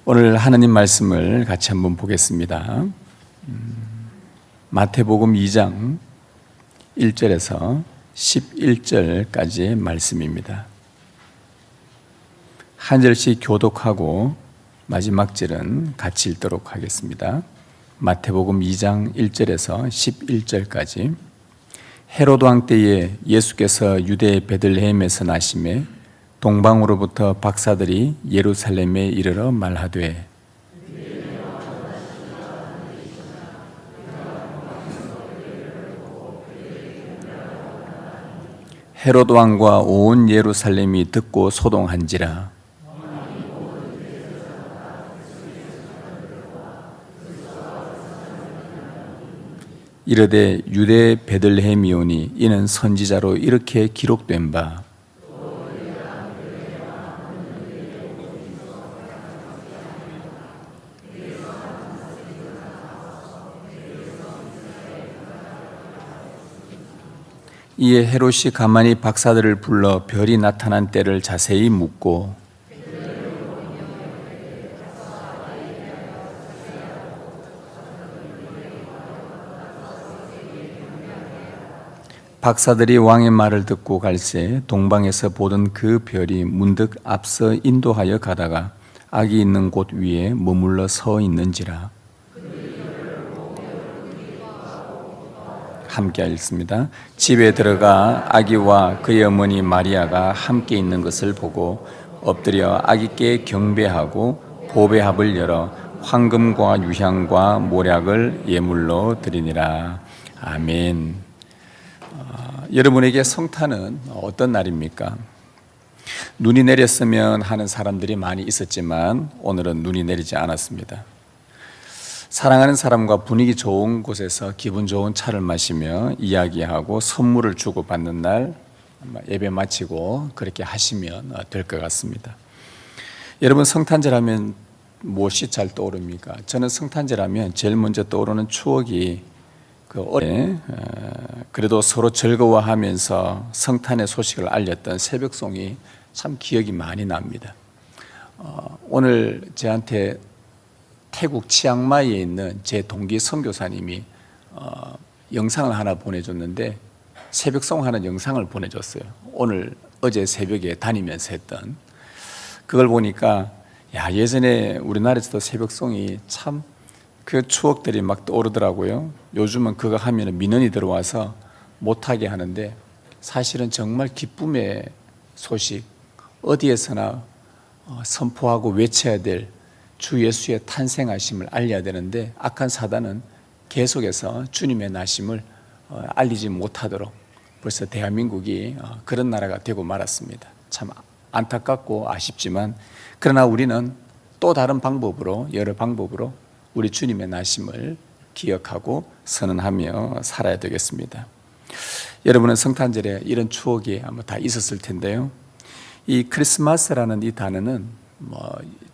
오늘 하나님 말씀을 같이 한번 보겠습니다. 마태복음 2장 1절에서 11절까지의 말씀입니다. 한 절씩 교독하고 마지막 절은 같이 읽도록 하겠습니다. 마태복음 2장 1절에서 11절까지. 헤로드 왕 때에 예수께서 유대 베들레헴에서 나심에 동방으로부터 박사들이 예루살렘에 이르러 말하되 헤로드 왕과 온 예루살렘이 듣고 소동한지라. 이르되 유대 베들레헴이오니 이는 선지자로 이렇게 기록된 바 이에 헤롯이 가만히 박사들을 불러 별이 나타난 때를 자세히 묻고 박사들이 왕의 말을 듣고 갈새 동방에서 보던 그 별이 문득 앞서 인도하여 가다가 악이 있는 곳 위에 머물러 서 있는지라. 함께 읽습니다. 집에 들어가 아기와 그의 어머니 마리아가 함께 있는 것을 보고 엎드려 아기께 경배하고 보배합을 열어 황금과 유향과 모략을 예물로 드리니라. 아멘. 여러분에게 성탄은 어떤 날입니까? 눈이 내렸으면 하는 사람들이 많이 있었지만 오늘은 눈이 내리지 않았습니다. 사랑하는 사람과 분위기 좋은 곳에서 기분 좋은 차를 마시며 이야기하고 선물을 주고받는 날 예배 마치고 그렇게 하시면 될 것 같습니다. 여러분, 성탄절 하면 무엇이 잘 떠오릅니까? 저는 성탄절 하면 제일 먼저 떠오르는 추억이 그래도 서로 즐거워하면서 성탄의 소식을 알렸던 새벽송이 참 기억이 많이 납니다. 오늘 저한테 태국 치앙마이에 있는 제 동기 선교사님이 영상을 하나 보내줬는데 새벽송 하는 영상을 보내줬어요. 어제 새벽에 다니면서 했던 그걸 보니까 예전에 우리나라에서도 새벽송이 참 그 추억들이 막 떠오르더라고요. 요즘은 그거 하면 민원이 들어와서 못하게 하는데 사실은 정말 기쁨의 소식, 어디에서나 선포하고 외쳐야 될 주 예수의 탄생하심을 알려야 되는데 악한 사단은 계속해서 주님의 나심을 알리지 못하도록 벌써 대한민국이 그런 나라가 되고 말았습니다. 참 안타깝고 아쉽지만 그러나 우리는 또 다른 방법으로, 여러 방법으로 우리 주님의 나심을 기억하고 선언하며 살아야 되겠습니다. 여러분은 성탄절에 이런 추억이 아마 다 있었을 텐데요. 이 크리스마스라는 이 단어는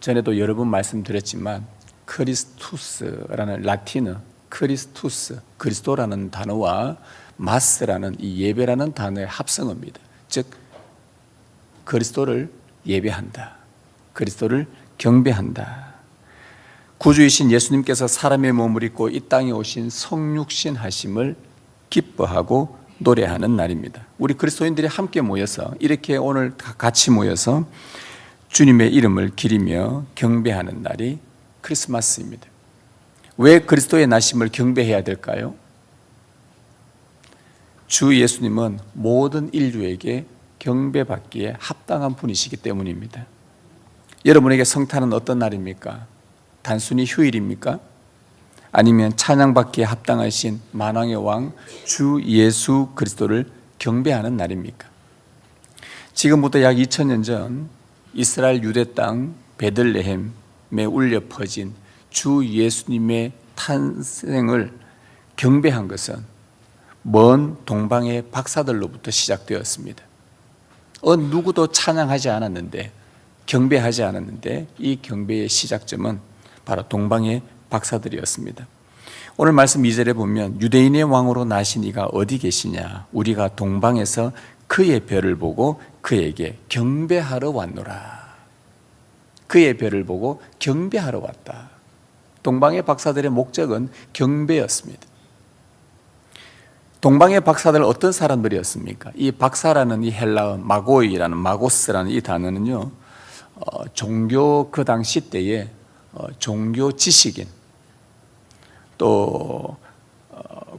전에도 여러 번 말씀드렸지만 크리스투스라는 라틴어 크리스투스, 그리스도라는 단어와 마스라는 이 예배라는 단어의 합성어입니다. 즉 그리스도를 예배한다, 그리스도를 경배한다. 구주이신 예수님께서 사람의 몸을 입고 이 땅에 오신 성육신 하심을 기뻐하고 노래하는 날입니다. 우리 그리스도인들이 함께 모여서 이렇게 오늘 같이 모여서 주님의 이름을 기리며 경배하는 날이 크리스마스입니다. 왜 그리스도의 나심을 경배해야 될까요? 주 예수님은 모든 인류에게 경배받기에 합당한 분이시기 때문입니다. 여러분에게 성탄은 어떤 날입니까? 단순히 휴일입니까? 아니면 찬양받기에 합당하신 만왕의 왕 주 예수 그리스도를 경배하는 날입니까? 지금부터 약 2000년 전 이스라엘 유대 땅 베들레헴에 울려 퍼진 주 예수님의 탄생을 경배한 것은 먼 동방의 박사들로부터 시작되었습니다. 누구도 찬양하지 않았는데, 경배하지 않았는데 이 경배의 시작점은 바로 동방의 박사들이었습니다. 오늘 말씀 2절에 보면 유대인의 왕으로 나신 이가 어디 계시냐? 우리가 동방에서 그의 별을 보고 그에게 경배하러 왔노라. 그의 별을 보고 경배하러 왔다. 동방의 박사들의 목적은 경배였습니다. 동방의 박사들은 어떤 사람들이었습니까? 이 박사라는 이 헬라어 마고이라는 마고스라는 이 단어는요, 종교 그 당시 때의 종교 지식인, 또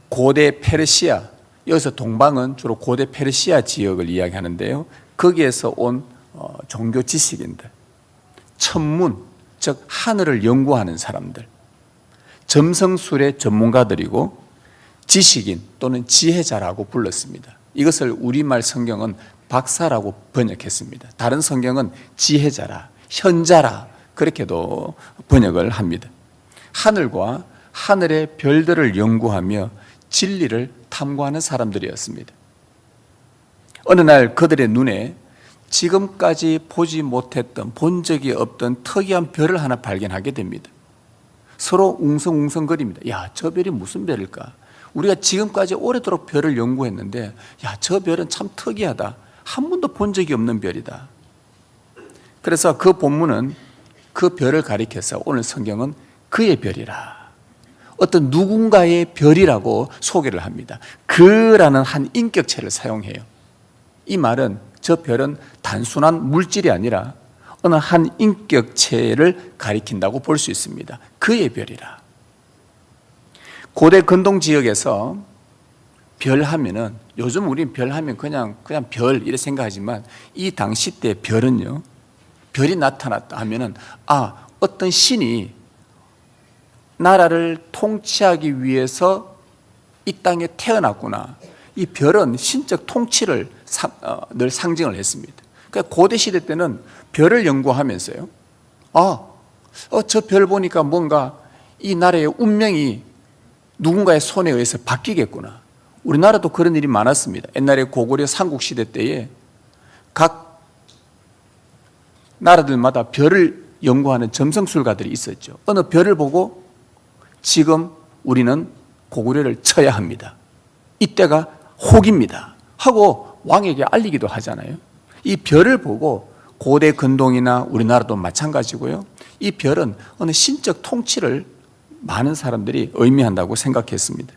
고대 페르시아, 여기서 동방은 주로 고대 페르시아 지역을 이야기하는데요, 거기에서 온 종교 지식인들, 천문, 즉 하늘을 연구하는 사람들, 점성술의 전문가들이고 지식인 또는 지혜자라고 불렀습니다. 이것을 우리말 성경은 박사라고 번역했습니다. 다른 성경은 지혜자라, 현자라 그렇게도 번역을 합니다. 하늘과 하늘의 별들을 연구하며 진리를 탐구하는 사람들이었습니다. 어느 날 그들의 눈에 지금까지 보지 못했던, 본 적이 없던 특이한 별을 하나 발견하게 됩니다. 서로 웅성웅성거립니다. 야, 저 별이 무슨 별일까? 우리가 지금까지 오래도록 별을 연구했는데, 야, 저 별은 참 특이하다. 한 번도 본 적이 없는 별이다. 그래서 그 본문은 그 별을 가리켜서 오늘 성경은 그의 별이라, 어떤 누군가의 별이라고 소개를 합니다. 그라는 한 인격체를 사용해요. 이 말은 저 별은 단순한 물질이 아니라 어느 한 인격체를 가리킨다고 볼 수 있습니다. 그의 별이라. 고대 근동 지역에서 별 하면은, 요즘 우린 별 하면 그냥 별 이렇게 생각하지만, 이 당시 때 별은요, 별이 나타났다 하면은, 아, 어떤 신이 나라를 통치하기 위해서 이 땅에 태어났구나. 이 별은 신적 통치를 늘 상징을 했습니다. 그러니까 고대 시대 때는 별을 연구하면서요, 저 별 보니까 뭔가 이 나라의 운명이 누군가의 손에 의해서 바뀌겠구나. 우리나라도 그런 일이 많았습니다. 옛날에 고구려 삼국시대 때에 각 나라들마다 별을 연구하는 점성술가들이 있었죠. 어느 별을 보고 지금 우리는 고구려를 쳐야 합니다, 이때가 혹입니다 하고 왕에게 알리기도 하잖아요. 이 별을 보고 고대 근동이나 우리나라도 마찬가지고요, 이 별은 어느 신적 통치를 많은 사람들이 의미한다고 생각했습니다.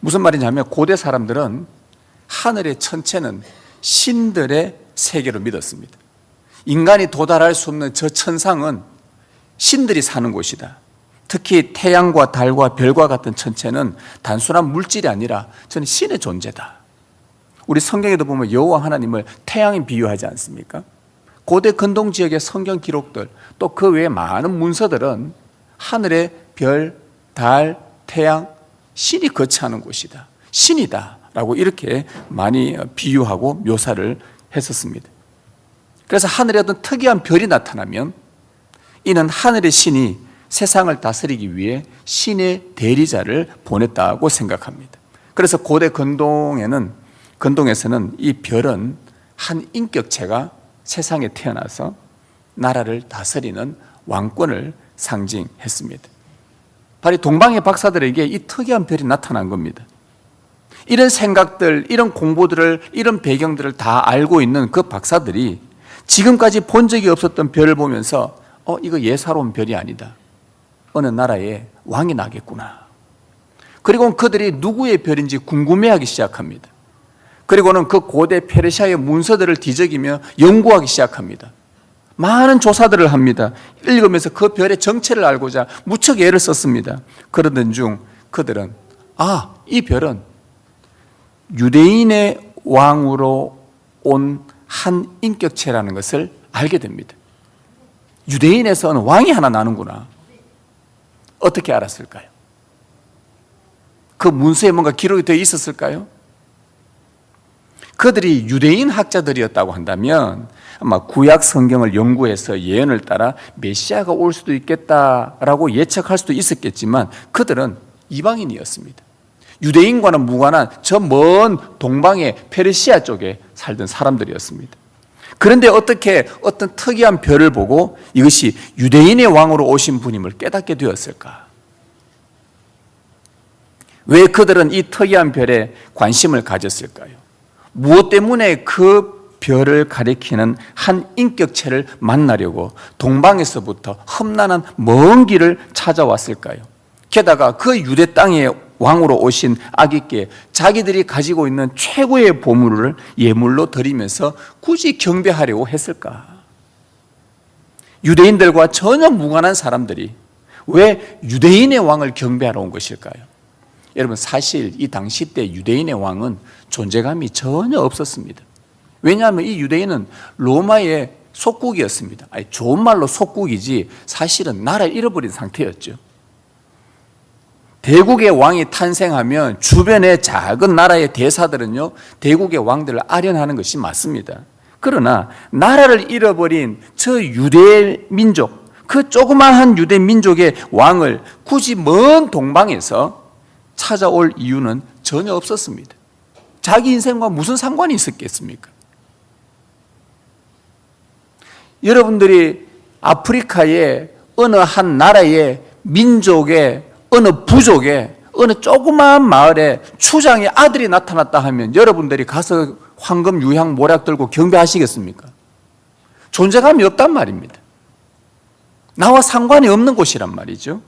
무슨 말이냐면, 고대 사람들은 하늘의 천체는 신들의 세계로 믿었습니다. 인간이 도달할 수 없는 저 천상은 신들이 사는 곳이다. 특히 태양과 달과 별과 같은 천체는 단순한 물질이 아니라 저는 신의 존재다. 우리 성경에도 보면 여호와 하나님을 태양에 비유하지 않습니까? 고대 근동 지역의 성경 기록들, 또 그 외에 많은 문서들은 하늘의 별, 달, 태양, 신이 거처하는 곳이다, 신이다 라고 이렇게 많이 비유하고 묘사를 했었습니다. 그래서 하늘에 어떤 특이한 별이 나타나면 이는 하늘의 신이 세상을 다스리기 위해 신의 대리자를 보냈다고 생각합니다. 그래서 고대 근동에서는 이 별은 한 인격체가 세상에 태어나서 나라를 다스리는 왕권을 상징했습니다. 바로 동방의 박사들에게 이 특이한 별이 나타난 겁니다. 이런 생각들, 이런 공부들을, 이런 배경들을 다 알고 있는 그 박사들이 지금까지 본 적이 없었던 별을 보면서 이거 예사로운 별이 아니다, 어느 나라에 왕이 나겠구나. 그리고 그들이 누구의 별인지 궁금해하기 시작합니다. 그리고는 그 고대 페르시아의 문서들을 뒤적이며 연구하기 시작합니다. 많은 조사들을 합니다. 읽으면서 그 별의 정체를 알고자 무척 애를 썼습니다. 그러던 중 그들은 이 별은 유대인의 왕으로 온 한 인격체라는 것을 알게 됩니다. 유대인에서는 왕이 하나 나는구나. 어떻게 알았을까요? 그 문서에 뭔가 기록이 되어 있었을까요? 그들이 유대인 학자들이었다고 한다면 아마 구약 성경을 연구해서 예언을 따라 메시아가 올 수도 있겠다라고 예측할 수도 있었겠지만, 그들은 이방인이었습니다. 유대인과는 무관한 저 먼 동방의 페르시아 쪽에 살던 사람들이었습니다. 그런데 어떻게 어떤 특이한 별을 보고 이것이 유대인의 왕으로 오신 분임을 깨닫게 되었을까? 왜 그들은 이 특이한 별에 관심을 가졌을까요? 무엇 때문에 그 별을 가리키는 한 인격체를 만나려고 동방에서부터 험난한 먼 길을 찾아왔을까요? 게다가 그 유대 땅에 왕으로 오신 아기께 자기들이 가지고 있는 최고의 보물을 예물로 드리면서 굳이 경배하려고 했을까? 유대인들과 전혀 무관한 사람들이 왜 유대인의 왕을 경배하러 온 것일까요? 여러분, 사실 이 당시 때 유대인의 왕은 존재감이 전혀 없었습니다. 왜냐하면 이 유대인은 로마의 속국이었습니다. 아니, 좋은 말로 속국이지 사실은 나라를 잃어버린 상태였죠. 대국의 왕이 탄생하면 주변의 작은 나라의 대사들은요, 대국의 왕들을 아련하는 것이 맞습니다. 그러나 나라를 잃어버린 저 유대 민족, 그 조그마한 유대 민족의 왕을 굳이 먼 동방에서 찾아올 이유는 전혀 없었습니다. 자기 인생과 무슨 상관이 있었겠습니까? 여러분들이 아프리카의 어느 한 나라의 민족의 어느 부족의 어느 조그마한 마을에 추장의 아들이 나타났다 하면 여러분들이 가서 황금 유향 모략 들고 경배하시겠습니까? 존재감이 없단 말입니다. 나와 상관이 없는 곳이란 말이죠.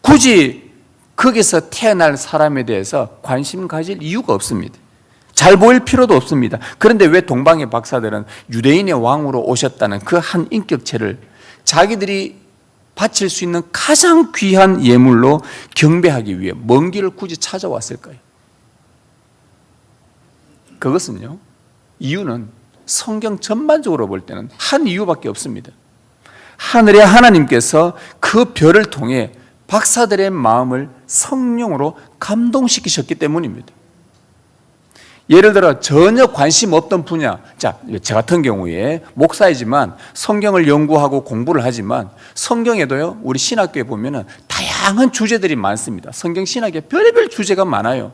굳이 거기서 태어날 사람에 대해서 관심 가질 이유가 없습니다. 잘 보일 필요도 없습니다. 그런데 왜 동방의 박사들은 유대인의 왕으로 오셨다는 그 한 인격체를 자기들이 바칠 수 있는 가장 귀한 예물로 경배하기 위해 먼 길을 굳이 찾아왔을까요? 그것은요, 이유는 성경 전반적으로 볼 때는 한 이유밖에 없습니다. 하늘의 하나님께서 그 별을 통해 박사들의 마음을 성령으로 감동시키셨기 때문입니다. 예를 들어 전혀 관심 없던 분야, 자, 저 같은 경우에 목사이지만 성경을 연구하고 공부를 하지만 성경에도요, 우리 신학교에 보면은 다양한 주제들이 많습니다. 성경 신학에 별의별 주제가 많아요.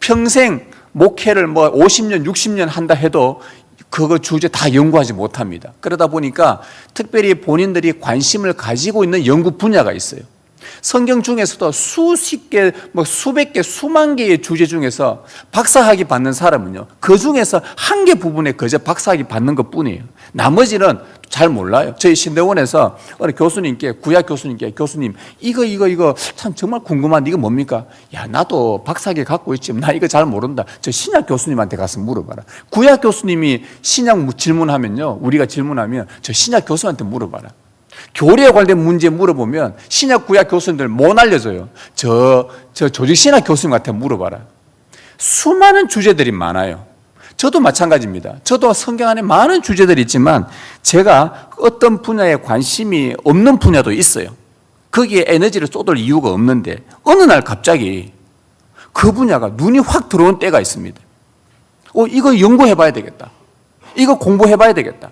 평생 목회를 50년, 60년 한다 해도 그거 주제 다 연구하지 못합니다. 그러다 보니까 특별히 본인들이 관심을 가지고 있는 연구 분야가 있어요. 성경 중에서도 수십 개, 수백 개, 수만 개의 주제 중에서 박사학위 받는 사람은요, 그 중에서 한 개 부분에 그저 박사학위 받는 것 뿐이에요. 나머지는 잘 몰라요. 저희 신대원에서 어느 교수님께, 구약 교수님께, 교수님, 이거 참 정말 궁금한데 이거 뭡니까? 야, 나도 박사학위 갖고 있지만 나 이거 잘 모른다. 저 신약 교수님한테 가서 물어봐라. 구약 교수님이 신약 질문하면요, 우리가 질문하면 저 신약 교수한테 물어봐라. 교리에 관련된 문제 물어보면 신약 구약 교수님들 못 알려줘요. 저 조직신학 교수님한테 물어봐라. 수많은 주제들이 많아요. 저도 마찬가지입니다. 저도 성경 안에 많은 주제들이 있지만 제가 어떤 분야에 관심이 없는 분야도 있어요. 거기에 에너지를 쏟을 이유가 없는데 어느 날 갑자기 그 분야가 눈이 확 들어온 때가 있습니다. 이거 연구해봐야 되겠다. 이거 공부해봐야 되겠다.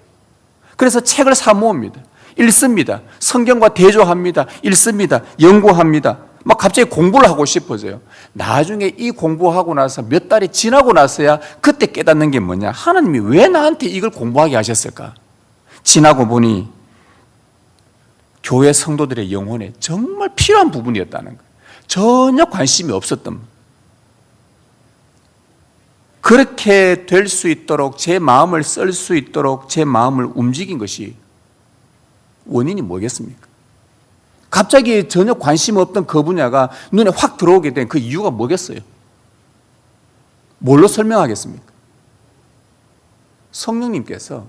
그래서 책을 사 모읍니다. 읽습니다. 성경과 대조합니다. 읽습니다. 연구합니다. 막 갑자기 공부를 하고 싶어져요. 나중에 이 공부하고 나서 몇 달이 지나고 나서야 그때 깨닫는 게 뭐냐. 하나님이 왜 나한테 이걸 공부하게 하셨을까? 지나고 보니 교회 성도들의 영혼에 정말 필요한 부분이었다는 거예요. 전혀 관심이 없었던. 그렇게 될 수 있도록 제 마음을 쓸 수 있도록 제 마음을 움직인 것이 원인이 뭐겠습니까? 갑자기 전혀 관심 없던 그 분야가 눈에 확 들어오게 된 그 이유가 뭐겠어요? 뭘로 설명하겠습니까? 성령님께서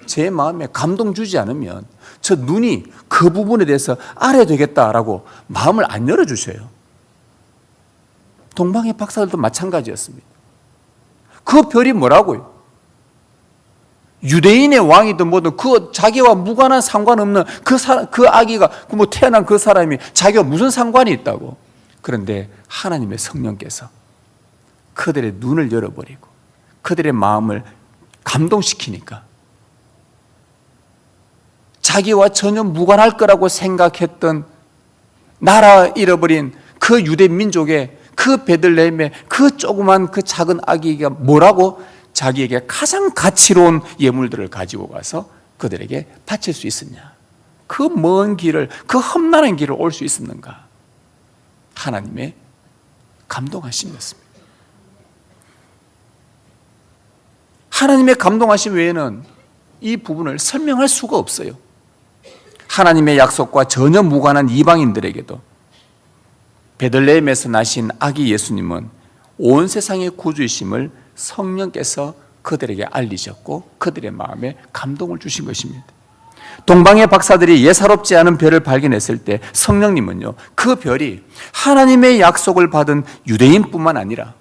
제 마음에 감동 주지 않으면 저 눈이 그 부분에 대해서 알아야 되겠다라고 마음을 안 열어주셔요. 동방의 박사들도 마찬가지였습니다. 그 별이 뭐라고요? 유대인의 왕이든 뭐든 그 자기와 무관한 상관없는 그 아기가 태어난 그 사람이 자기와 무슨 상관이 있다고. 그런데 하나님의 성령께서 그들의 눈을 열어버리고 그들의 마음을 감동시키니까 자기와 전혀 무관할 거라고 생각했던 나라 잃어버린 그 유대 민족의 그 베들레헴의 그 조그만 그 작은 아기가 뭐라고 자기에게 가장 가치로운 예물들을 가지고 가서 그들에게 바칠 수 있었냐? 그 먼 길을, 그 험난한 길을 올 수 있었는가? 하나님의 감동하심이었습니다. 하나님의 감동하심 외에는 이 부분을 설명할 수가 없어요. 하나님의 약속과 전혀 무관한 이방인들에게도 베들레헴에서 나신 아기 예수님은 온 세상의 구주이심을 성령께서 그들에게 알리셨고 그들의 마음에 감동을 주신 것입니다. 동방의 박사들이 예사롭지 않은 별을 발견했을 때 성령님은요, 그 별이 하나님의 약속을 받은 유대인뿐만 아니라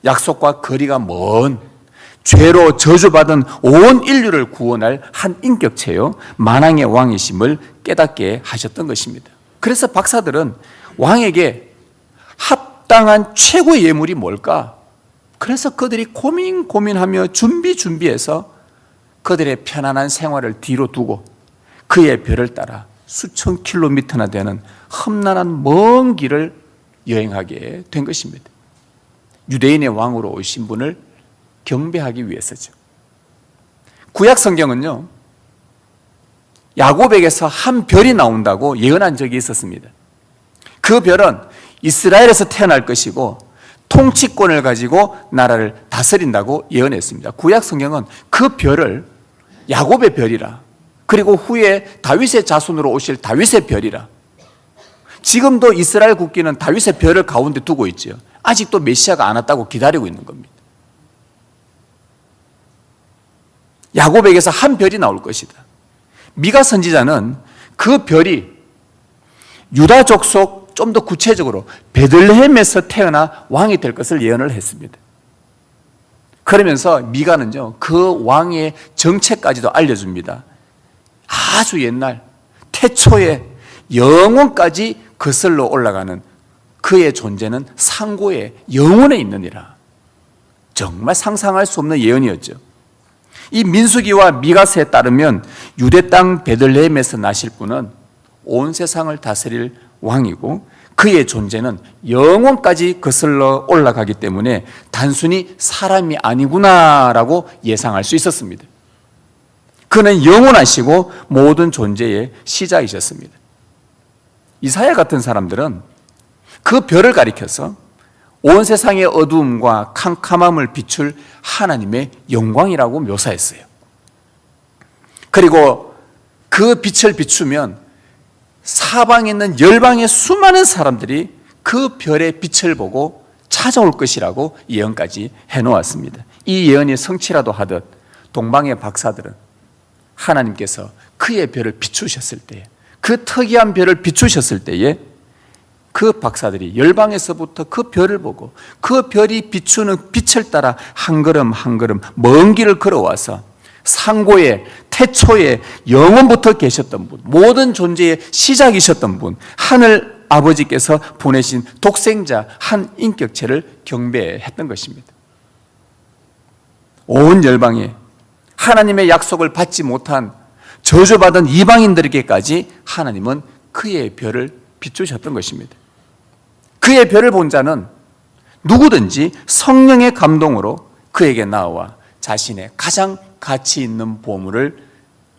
약속과 거리가 먼 죄로 저주받은 온 인류를 구원할 한 인격체요 만왕의 왕이심을 깨닫게 하셨던 것입니다. 그래서 박사들은 왕에게 합당한 최고의 예물이 뭘까? 그래서 그들이 고민하며 준비해서 그들의 편안한 생활을 뒤로 두고 그의 별을 따라 수천 킬로미터나 되는 험난한 먼 길을 여행하게 된 것입니다. 유대인의 왕으로 오신 분을 경배하기 위해서죠. 구약 성경은요, 야곱에게서 한 별이 나온다고 예언한 적이 있었습니다. 그 별은 이스라엘에서 태어날 것이고 통치권을 가지고 나라를 다스린다고 예언했습니다. 구약 성경은 그 별을 야곱의 별이라, 그리고 후에 다윗의 자손으로 오실 다윗의 별이라, 지금도 이스라엘 국기는 다윗의 별을 가운데 두고 있죠. 아직도 메시아가 안 왔다고 기다리고 있는 겁니다. 야곱에게서 한 별이 나올 것이다. 미가 선지자는 그 별이 유다 족속, 좀 더 구체적으로 베들레헴에서 태어나 왕이 될 것을 예언을 했습니다. 그러면서 미가는요, 그 왕의 정체까지도 알려줍니다. 아주 옛날 태초에 영원까지 거슬러 올라가는 그의 존재는 상고의 영혼에 있느니라. 정말 상상할 수 없는 예언이었죠. 이 민수기와 미가서에 따르면 유대 땅 베들레헴에서 나실 분은 온 세상을 다스릴 왕이고 그의 존재는 영원까지 거슬러 올라가기 때문에 단순히 사람이 아니구나라고 예상할 수 있었습니다. 그는 영원하시고 모든 존재의 시작이셨습니다. 이사야 같은 사람들은 그 별을 가리켜서 온 세상의 어두움과 캄캄함을 비출 하나님의 영광이라고 묘사했어요. 그리고 그 빛을 비추면 사방에 있는 열방의 수많은 사람들이 그 별의 빛을 보고 찾아올 것이라고 예언까지 해놓았습니다. 이 예언이 성취라도 하듯 동방의 박사들은 하나님께서 그의 별을 비추셨을 때에, 그 특이한 별을 비추셨을 때에 그 박사들이 열방에서부터 그 별을 보고 그 별이 비추는 빛을 따라 한 걸음 한 걸음 먼 길을 걸어와서 상고의 태초에 영원부터 계셨던 분, 모든 존재의 시작이셨던 분, 하늘 아버지께서 보내신 독생자 한 인격체를 경배했던 것입니다. 온 열방에 하나님의 약속을 받지 못한 저주받은 이방인들에게까지 하나님은 그의 별을 비추셨던 것입니다. 그의 별을 본 자는 누구든지 성령의 감동으로 그에게 나와 자신의 가장 가치 있는 보물을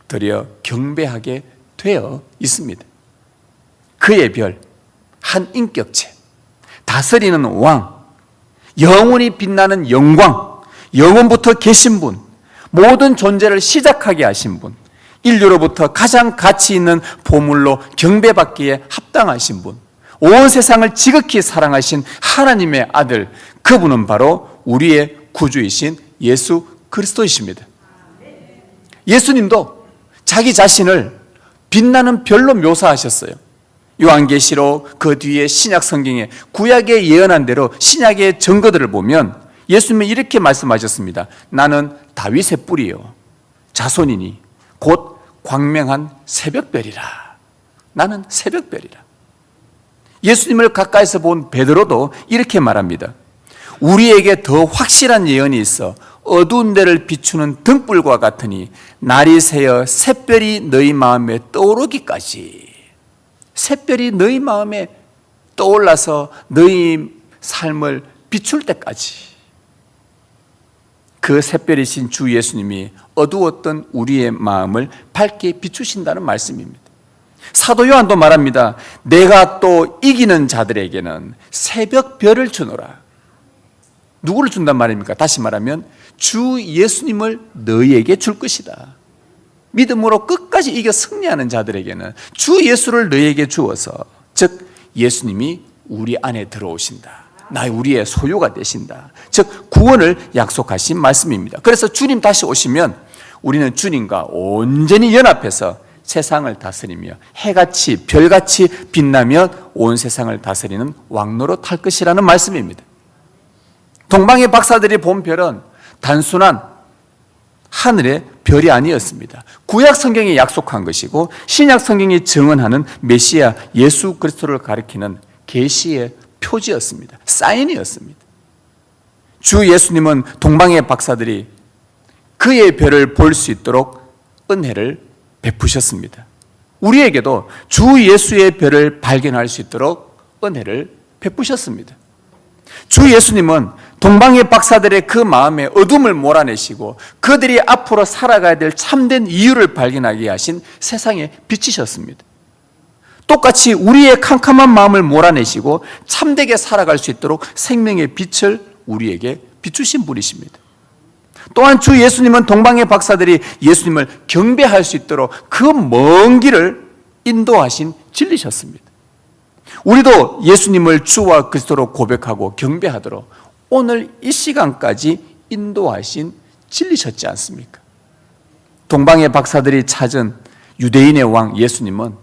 드려 경배하게 되어 있습니다. 그의 별, 한 인격체, 다스리는 왕, 영원히 빛나는 영광, 영원부터 계신 분, 모든 존재를 시작하게 하신 분, 인류로부터 가장 가치 있는 보물로 경배받기에 합당하신 분, 온 세상을 지극히 사랑하신 하나님의 아들, 그분은 바로 우리의 구주이신 예수 그리스도이십니다. 예수님도 자기 자신을 빛나는 별로 묘사하셨어요. 요한계시록 그 뒤에 신약 성경에 구약에 예언한 대로 신약의 증거들을 보면 예수님은 이렇게 말씀하셨습니다. 나는 다윗의 뿌리요 자손이니 곧 광명한 새벽별이라. 나는 새벽별이라. 예수님을 가까이서 본 베드로도 이렇게 말합니다. 우리에게 더 확실한 예언이 있어 어두운 데를 비추는 등불과 같으니 날이 새어 샛별이 너희 마음에 떠오르기까지. 샛별이 너희 마음에 떠올라서 너희 삶을 비출 때까지. 그 샛별이신 주 예수님이 어두웠던 우리의 마음을 밝게 비추신다는 말씀입니다. 사도 요한도 말합니다. 내가 또 이기는 자들에게는 새벽별을 주노라. 누구를 준단 말입니까? 다시 말하면 주 예수님을 너희에게 줄 것이다. 믿음으로 끝까지 이겨 승리하는 자들에게는 주 예수를 너희에게 주어서, 즉 예수님이 우리 안에 들어오신다. 우리의 소유가 되신다. 즉 구원을 약속하신 말씀입니다. 그래서 주님 다시 오시면 우리는 주님과 온전히 연합해서 세상을 다스리며 해같이 별같이 빛나며 온 세상을 다스리는 왕노로 탈 것이라는 말씀입니다. 동방의 박사들이 본 별은 단순한 하늘의 별이 아니었습니다. 구약 성경이 약속한 것이고 신약 성경이 증언하는 메시아 예수 그리스도를 가리키는 계시의 표지였습니다. 사인이었습니다. 주 예수님은 동방의 박사들이 그의 별을 볼 수 있도록 은혜를 베푸셨습니다. 우리에게도 주 예수의 별을 발견할 수 있도록 은혜를 베푸셨습니다. 주 예수님은 동방의 박사들의 그 마음에 어둠을 몰아내시고 그들이 앞으로 살아가야 될 참된 이유를 발견하게 하신 세상의 빛이셨습니다. 똑같이 우리의 캄캄한 마음을 몰아내시고 참되게 살아갈 수 있도록 생명의 빛을 우리에게 비추신 분이십니다. 또한 주 예수님은 동방의 박사들이 예수님을 경배할 수 있도록 그 먼 길을 인도하신 진리셨습니다. 우리도 예수님을 주와 그리스도로 고백하고 경배하도록 오늘 이 시간까지 인도하신 진리셨지 않습니까? 동방의 박사들이 찾은 유대인의 왕 예수님은,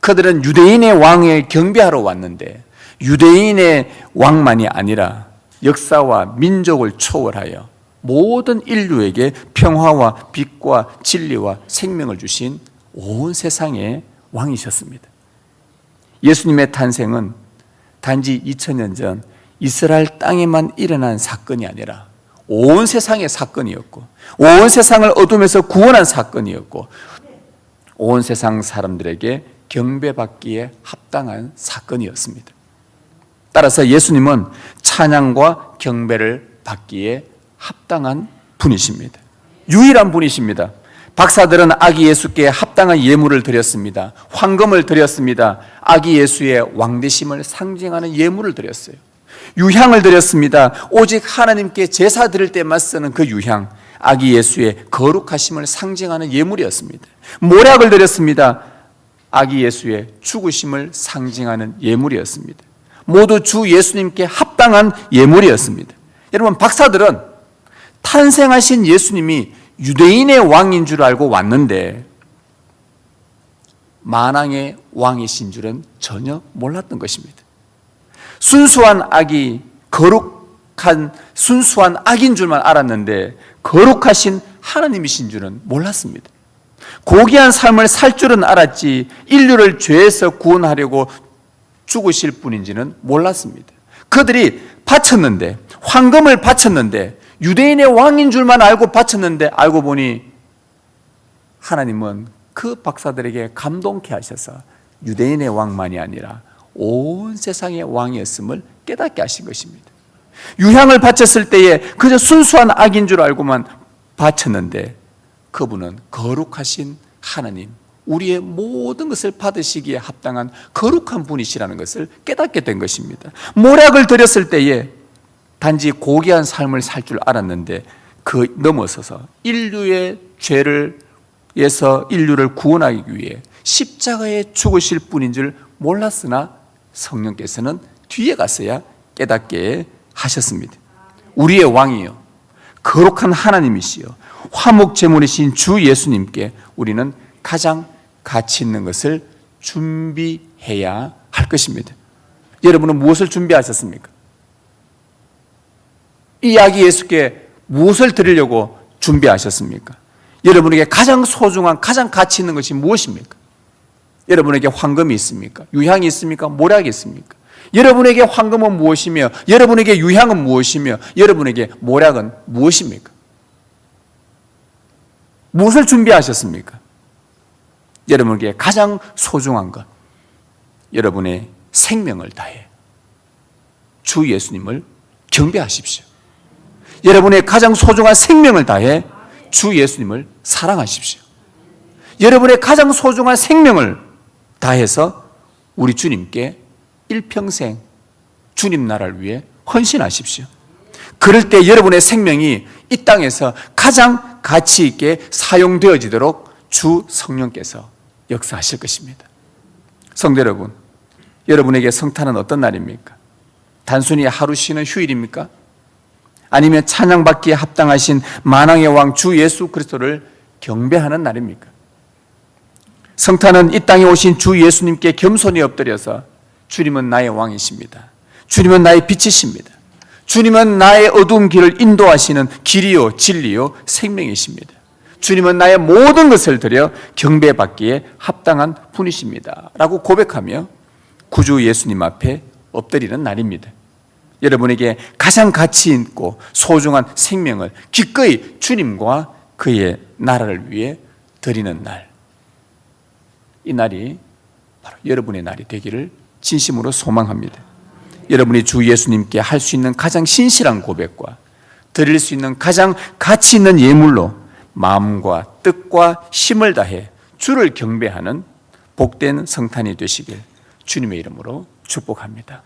그들은 유대인의 왕에 경배하러 왔는데 유대인의 왕만이 아니라 역사와 민족을 초월하여 모든 인류에게 평화와 빛과 진리와 생명을 주신 온 세상의 왕이셨습니다. 예수님의 탄생은 단지 2000년 전 이스라엘 땅에만 일어난 사건이 아니라 온 세상의 사건이었고, 온 세상을 어둠에서 구원한 사건이었고, 온 세상 사람들에게 경배받기에 합당한 사건이었습니다. 따라서 예수님은 찬양과 경배를 받기에 합당한 분이십니다. 유일한 분이십니다. 박사들은 아기 예수께 합당한 예물을 드렸습니다. 황금을 드렸습니다. 아기 예수의 왕되심을 상징하는 예물을 드렸어요. 유향을 드렸습니다. 오직 하나님께 제사 드릴 때만 쓰는 그 유향, 아기 예수의 거룩하심을 상징하는 예물이었습니다. 모략을 드렸습니다. 아기 예수의 죽으심을 상징하는 예물이었습니다. 모두 주 예수님께 합당한 예물이었습니다. 여러분, 박사들은 탄생하신 예수님이 유대인의 왕인 줄 알고 왔는데 만왕의 왕이신 줄은 전혀 몰랐던 것입니다. 순수한 악이 거룩한 순수한 악인 줄만 알았는데 거룩하신 하나님이신 줄은 몰랐습니다. 고귀한 삶을 살 줄은 알았지 인류를 죄에서 구원하려고 죽으실 분인지는 몰랐습니다. 그들이 바쳤는데, 황금을 바쳤는데, 유대인의 왕인 줄만 알고 바쳤는데 알고 보니 하나님은 그 박사들에게 감동케 하셔서 유대인의 왕만이 아니라 온 세상의 왕이었음을 깨닫게 하신 것입니다. 유향을 바쳤을 때에 그저 순수한 악인 줄 알고만 바쳤는데 그분은 거룩하신 하나님, 우리의 모든 것을 받으시기에 합당한 거룩한 분이시라는 것을 깨닫게 된 것입니다. 모략을 드렸을 때에 단지 고귀한 삶을 살 줄 알았는데 그 넘어서서 인류의 죄를에서 인류를 구원하기 위해 십자가에 죽으실 분인 줄 몰랐으나 성령께서는 뒤에 가서야 깨닫게 하셨습니다. 우리의 왕이요 거룩한 하나님이시요 화목제물이신 주 예수님께 우리는 가장 가치 있는 것을 준비해야 할 것입니다. 여러분은 무엇을 준비하셨습니까? 이 아기 예수께 무엇을 드리려고 준비하셨습니까? 여러분에게 가장 소중한, 가장 가치 있는 것이 무엇입니까? 여러분에게 황금이 있습니까? 유향이 있습니까? 모략이 있습니까? 여러분에게 황금은 무엇이며 여러분에게 유향은 무엇이며 여러분에게 모략은 무엇입니까? 무엇을 준비하셨습니까? 여러분에게 가장 소중한 것, 여러분의 생명을 다해 주 예수님을 경배하십시오. 여러분의 가장 소중한 생명을 다해 주 예수님을 사랑하십시오. 여러분의 가장 소중한 생명을 다해서 우리 주님께 일평생 주님 나라를 위해 헌신하십시오. 그럴 때 여러분의 생명이 이 땅에서 가장 가치 있게 사용되어지도록 주 성령께서 역사하실 것입니다. 성도 여러분, 여러분에게 성탄은 어떤 날입니까? 단순히 하루 쉬는 휴일입니까? 아니면 찬양받기에 합당하신 만왕의 왕 주 예수 그리스도를 경배하는 날입니까? 성탄은 이 땅에 오신 주 예수님께 겸손히 엎드려서 주님은 나의 왕이십니다. 주님은 나의 빛이십니다. 주님은 나의 어두운 길을 인도하시는 길이요 진리요 생명이십니다. 주님은 나의 모든 것을 드려 경배받기에 합당한 분이십니다 라고 고백하며 구주 예수님 앞에 엎드리는 날입니다. 여러분에게 가장 가치 있고 소중한 생명을 기꺼이 주님과 그의 나라를 위해 드리는 날, 이 날이 바로 여러분의 날이 되기를 진심으로 소망합니다. 여러분이 주 예수님께 할 수 있는 가장 신실한 고백과 드릴 수 있는 가장 가치 있는 예물로 마음과 뜻과 힘을 다해 주를 경배하는 복된 성탄이 되시길 주님의 이름으로 축복합니다.